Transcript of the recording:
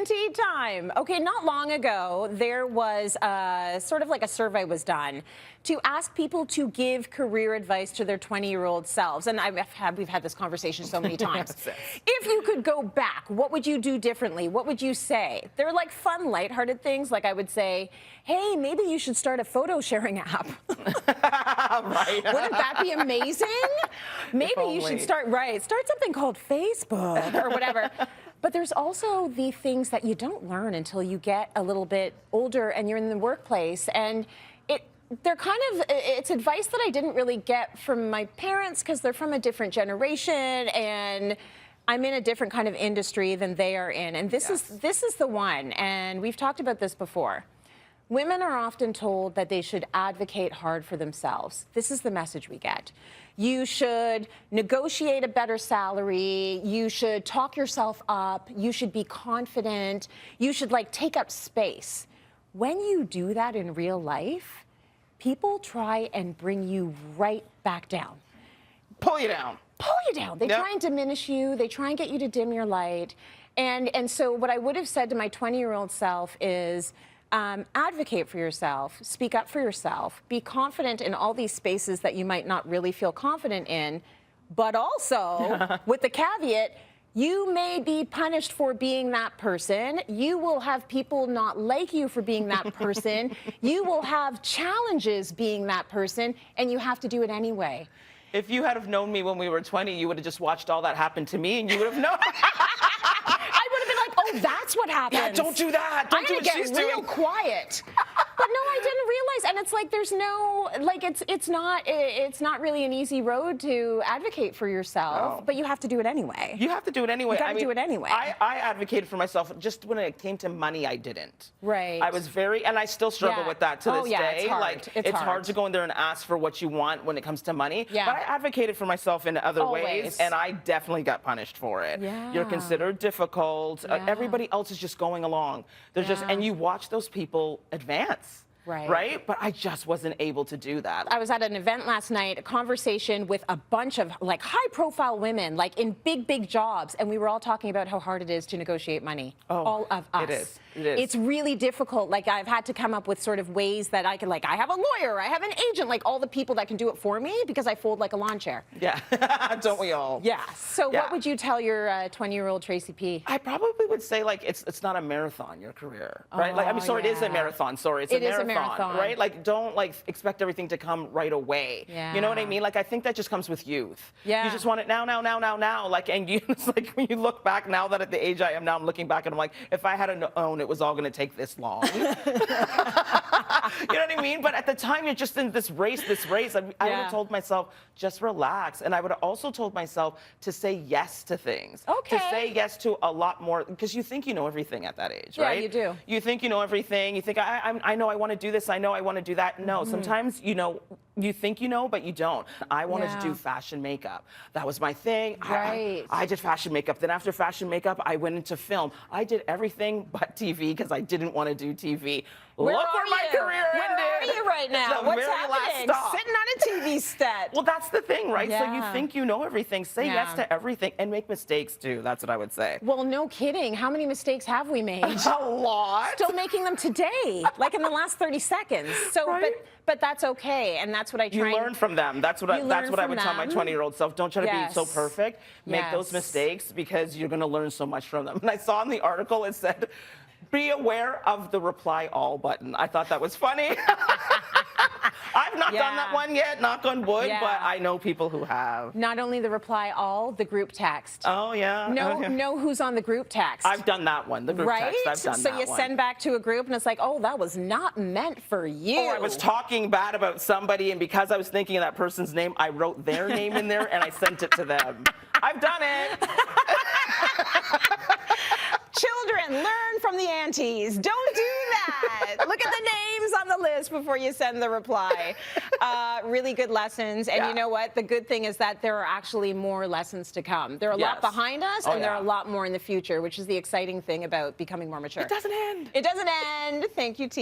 TNT time. Okay, not long ago, there was sort of like a survey was done to ask people to give career advice to their 20-year-old selves. And we've had this conversation so many times. Yes. If you could go back, what would you do differently? What would you say? They're like fun, lighthearted things. Like I would say, hey, maybe you should start a photo sharing app. Right. Wouldn't that be amazing? Maybe you should start something called Facebook or whatever. But there's also the things that you don't learn until you get a little bit older and you're in the workplace. And it's advice that I didn't really get from my parents because they're from a different generation and I'm in a different kind of industry than they are in. And this is the one, and we've talked about this before. Women are often told that they should advocate hard for themselves. This is the message we get. You should negotiate a better salary. You should talk yourself up. You should be confident. You should take up space. When you do that in real life, people try and bring you right back down. Pull you down. Pull you down. They try and diminish you. They try and get you to dim your light. And so what I would have said to my 20-year-old self is, advocate for yourself, speak up for yourself, be confident in all these spaces that you might not really feel confident in, but also with the caveat, you may be punished for being that person. You will have people not like you for being that person. You will have challenges being that person, and you have to do it anyway. If you had have known me when we were 20, you would have just watched all that happen to me, and you would have known. I would have been like, oh, that's what happens. Yeah, don't do that. Don't do what she's doing. I'm gonna get real quiet. But no, I didn't realize, and it's like there's no, it's not really an easy road to advocate for yourself, but you have to do it anyway. You have to do it anyway. You got to do it anyway. I advocated for myself. Just when it came to money, I didn't. Right. I was and I still struggle with that to this day. It's hard. It's hard to go in there and ask for what you want when it comes to money. Yeah. But I advocated for myself in other ways, and I definitely got punished for it. Yeah. You're considered difficult. Yeah. Everybody else is just going along. They're and you watch those people advance. Right? But I just wasn't able to do that. I was at an event last night, a conversation with a bunch of high-profile women, in big jobs, and we were all talking about how hard it is to negotiate money. Oh, all of us. It is. It is. It's really difficult. I've had to come up with sort of ways that I can, I have a lawyer, I have an agent, all the people that can do it for me because I fold like a lawn chair. Yeah. Don't we all? Yeah. So what would you tell your 20-year-old Tracy P? I probably would say it's not a marathon, your career, right? It is a marathon. Sorry, it's a marathon. Right? Don't expect everything to come right away. Yeah. You know what I mean? I think that just comes with youth. Yeah. You just want it now. And it's when you look back now that at the age I am now, I'm looking back and I'm like, if I had known it was all going to take this long. You know what I mean? But at the time, you're just in this race. I would have told myself, just relax. And I would have also told myself to say yes to things. Okay. To say yes to a lot more, because you think you know everything at that age, right? Yeah, you do. You think you know everything. You think, I know I want to do this. I know I want to do that. No, sometimes, you think you know, but you don't. I wanted to do fashion makeup. That was my thing. Right. I did fashion makeup. Then after fashion makeup, I went into film. I did everything but TV because I didn't want to do TV. Look where my career ended. Where are you right now? What's happening? Sitting on a TV set. Well, that's the thing, right? Yeah. So you think you know everything. Say yes to everything and make mistakes too. That's what I would say. Well, no kidding. How many mistakes have we made? A lot. Still making them today, in the last 30 seconds. So, but that's okay, and that's what I try. You learn from them. That's what I would tell my 20-year-old self. Don't try to be so perfect. Make those mistakes because you're going to learn so much from them. And I saw in the article it said, be aware of the reply all button. I thought that was funny. I've not done that one yet, knock on wood, but I know people who have. Not only the reply all, the group text. Oh, yeah. Know who's on the group text. I've done that one, the group text. I've done that one. So you send back to a group and it's like, oh, that was not meant for you. Oh, I was talking bad about somebody, and because I was thinking of that person's name, I wrote their name in there and I sent it to them. I've done it. Children, learn from the aunties. Don't do that. Look at the names on the list before you send the reply. Really good lessons. And you know what? The good thing is that there are actually more lessons to come. There are a lot behind us, and there are a lot more in the future, which is the exciting thing about becoming more mature. It doesn't end. It doesn't end. Thank you, T.